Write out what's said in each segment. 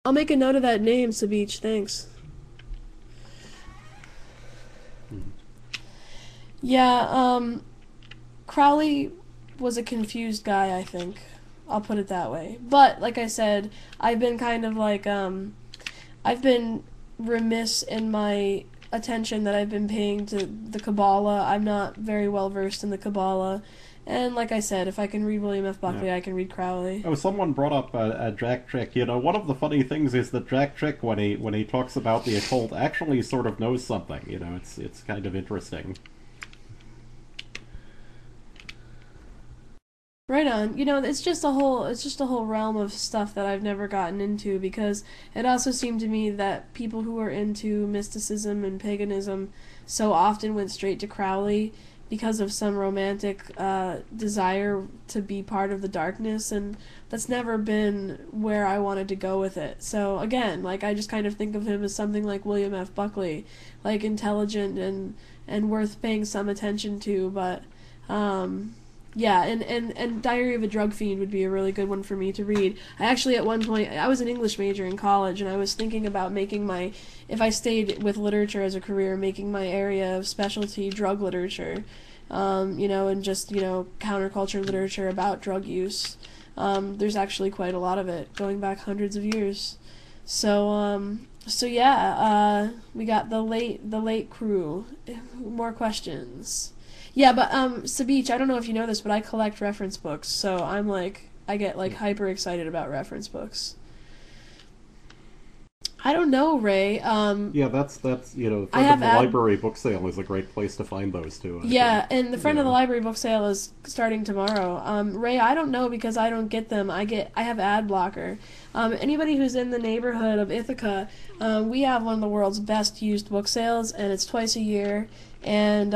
I'll make a note of that name, Sabich. Thanks. Hmm. Yeah, Crowley was a confused guy, I think. I'll put it that way. But, like I said, I've been kind of like, I've been remiss in my attention that I've been paying to the Kabbalah. I'm not very well versed in the Kabbalah. And like I said, if I can read William F. Yeah. Buckley, I can read Crowley. Oh, someone brought up Jack Chick. One of the funny things is that Jack Chick, when he talks about the occult, actually sort of knows something. It's kind of interesting. Right on. It's just a whole realm of stuff that I've never gotten into because it also seemed to me that people who were into mysticism and paganism so often went straight to Crowley because of some romantic desire to be part of the darkness, and that's never been where I wanted to go with it. So again, like I just kind of think of him as something like William F. Buckley, like intelligent and worth paying some attention to, but um yeah, and Diary of a Drug Fiend would be a really good one for me to read. I actually, at one point, I was an English major in college, and I was thinking about making if I stayed with literature as a career, making my area of specialty drug literature, and just, counterculture literature about drug use. There's actually quite a lot of it, going back hundreds of years. So yeah, we got the late crew. More questions. Yeah, but Sabich, I don't know if you know this, but I collect reference books, so I get like hyper excited about reference books. I don't know, Ray. Yeah, that's I friend of have the ad. library book sale is a great place to find those too. I Yeah, think. and the friend of the library book sale is starting tomorrow. Ray, I don't know because I don't get them. I have ad blocker. Anybody who's in the neighborhood of Ithaca, we have one of the world's best used book sales, and it's twice a year, and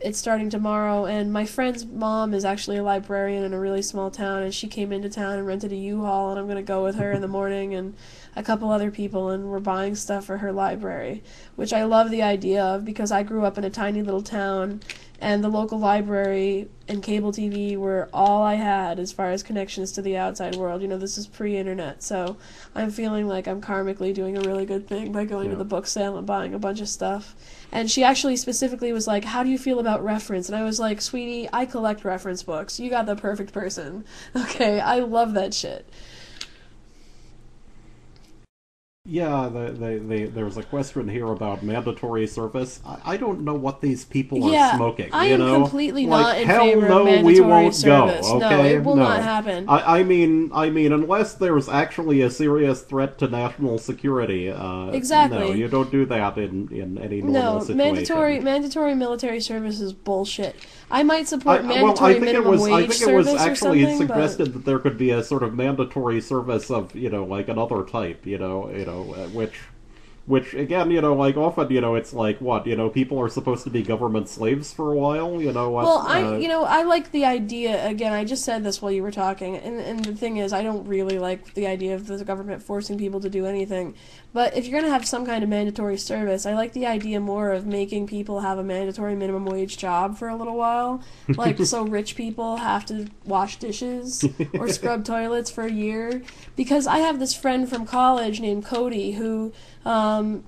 it's starting tomorrow. And my friend's mom is actually a librarian in a really small town, and she came into town and rented a U-Haul, and I'm gonna go with her in the morning and a couple other people, and we're buying stuff for her library, which I love the idea of because I grew up in a tiny little town, and the local library and cable TV were all I had as far as connections to the outside world. This is pre-internet, so I'm feeling like I'm karmically doing a really good thing by going to Yeah. the book sale and buying a bunch of stuff. And she actually specifically was like, "How do you feel about reference?" And I was like, "Sweetie, I collect reference books. You got the perfect person." Okay, I love that shit. Yeah, there's a question here about mandatory service. I don't know what these people are Yeah, smoking, I am completely Like, not in hell favor of no, we mandatory won't go, service. No, okay? it will not No. happen. I mean, unless there's actually a serious threat to national security, no, Exactly. you don't do that in any normal No, mandatory situation. mandatory military service is bullshit. I might support I mandatory think it minimum was. I wage think it was service or actually something, but suggested that there could be a sort of mandatory service of, like another type, which again, like often, it's like what, people are supposed to be government slaves for a while, what? well, I like the idea. Again, I just said this while you were talking, and the thing is, I don't really like the idea of the government forcing people to do anything. But if you're gonna have some kind of mandatory service, I like the idea more of making people have a mandatory minimum wage job for a little while, like so rich people have to wash dishes or scrub toilets for a year. Because I have this friend from college named Cody who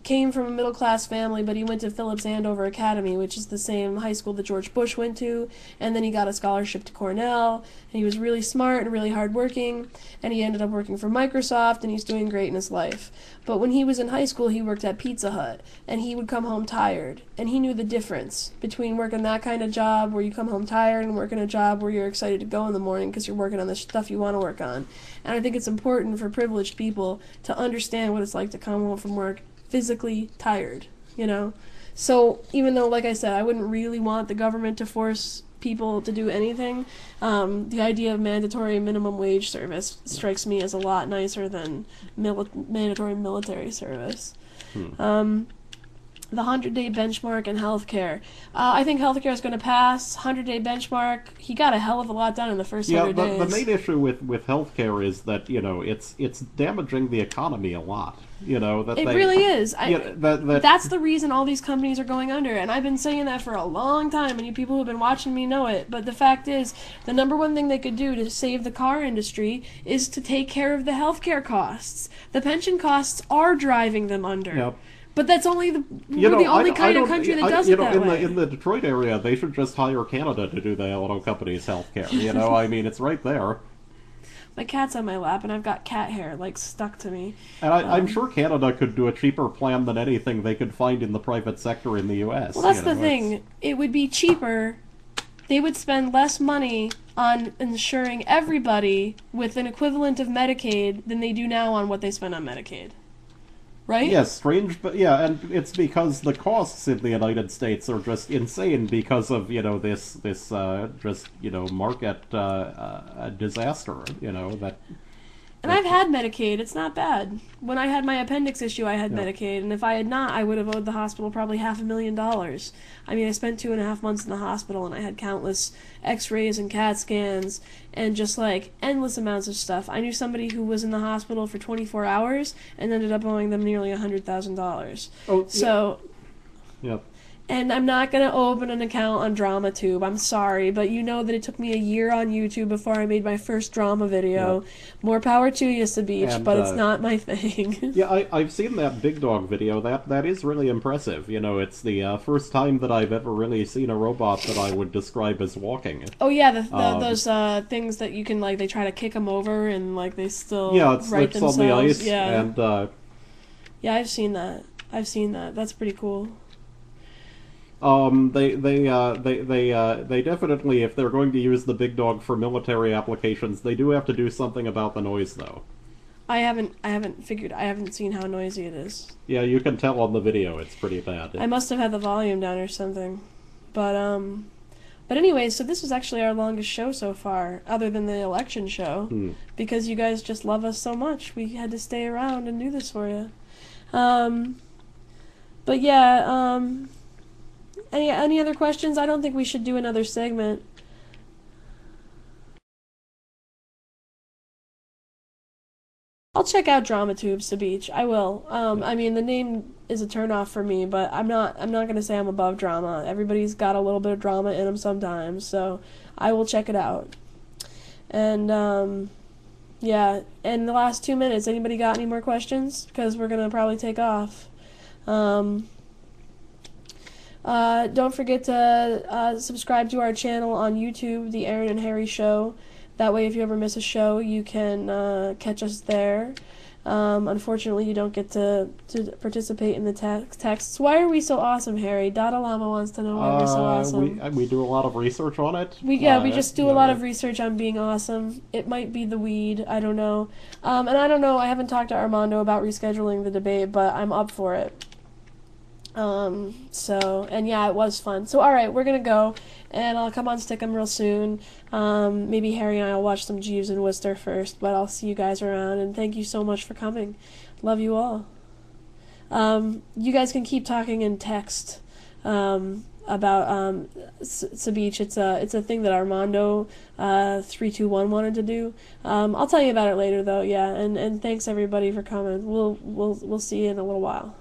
came from a middle class family, but he went to Phillips Andover Academy, which is the same high school that George Bush went to, and then he got a scholarship to Cornell, and he was really smart and really hardworking, and he ended up working for Microsoft, and he's doing great in his life. But when he was in high school, he worked at Pizza Hut, and he would come home tired, and he knew the difference between working that kind of job where you come home tired and working a job where you're excited to go in the morning because you're working on the stuff you want to work on. And I think it's important for privileged people to understand what it's like to come home from work physically tired, you know? So even though, like I said, I wouldn't really want the government to force people to do anything, the idea of mandatory minimum wage service strikes me as a lot nicer than mandatory military service. Hmm. Um, the 100-day benchmark in healthcare. I think healthcare is going to pass. 100-day benchmark. He got a hell of a lot done in the first 100 days. The main issue with healthcare is that it's damaging the economy a lot. It really is. That's the reason all these companies are going under, and I've been saying that for a long time, and you people who've been watching me know it. But the fact is, the number one thing they could do to save the car industry is to take care of the healthcare costs. The pension costs are driving them under. Yep. But that's only we're the only kind of country that does it that way. In the Detroit area, they should just hire Canada to do the auto company's healthcare. I mean, it's right there. My cat's on my lap, and I've got cat hair, stuck to me. And I'm sure Canada could do a cheaper plan than anything they could find in the private sector in the U.S. Well, that's the thing. It would be cheaper. They would spend less money on insuring everybody with an equivalent of Medicaid than they do now on what they spend on Medicaid. Right? Yes, strange, but yeah, and it's because the costs in the United States are just insane because of this just market disaster. That. And I've had Medicaid. It's not bad. When I had my appendix issue, I had Medicaid, and if I had not, I would have owed the hospital probably $500,000. I mean, I spent 2.5 months in the hospital, and I had countless X-rays and CAT scans, and just endless amounts of stuff. I knew somebody who was in the hospital for 24 hours and ended up owing them nearly $100,000. Oh, so. Yep. And I'm not going to open an account on DramaTube. I'm sorry, but you know that it took me a year on YouTube before I made my first drama video. Yeah. More power to you, Sabich, but it's not my thing. Yeah, I've seen that Big Dog video. That is really impressive. It's the first time that I've ever really seen a robot that I would describe as walking. Oh yeah, those things that you can they try to kick them over and they still it slips themselves. On the ice. Yeah, and yeah, I've seen that. That's pretty cool. They definitely, if they're going to use the Big Dog for military applications, they do have to do something about the noise, though. I haven't seen how noisy it is. Yeah, you can tell on the video; it's pretty bad. I must have had the volume down or something, but anyway, so this was actually our longest show so far, other than the election show, because you guys just love us so much. We had to stay around and do this for you. But yeah, Any other questions? I don't think we should do another segment. I'll check out DramaTube, Sabich. I will. I mean, the name is a turnoff for me, but I'm not gonna say I'm above drama. Everybody's got a little bit of drama in them sometimes, so I will check it out. And yeah. And the last 2 minutes, anybody got any more questions? Because we're gonna probably take off. Don't forget to subscribe to our channel on YouTube, The Aaron and Harry Show. That way, if you ever miss a show, you can catch us there. Unfortunately, you don't get to participate in the texts. Why are we so awesome, Harry? Dada Llama wants to know why we're so awesome. We do a lot of research on it. We just do a lot of research on being awesome. It might be the weed. I don't know. And I don't know. I haven't talked to Armando about rescheduling the debate, but I'm up for it. And yeah, it was fun. So, alright, we're gonna go, and I'll come on Stickum real soon. Maybe Harry and I will watch some Jeeves and Worcester first, but I'll see you guys around, and thank you so much for coming. Love you all. You guys can keep talking in text, about, Sabich. It's a thing that Armando, 321 wanted to do. I'll tell you about it later, though, yeah, and thanks everybody for coming. We'll see you in a little while.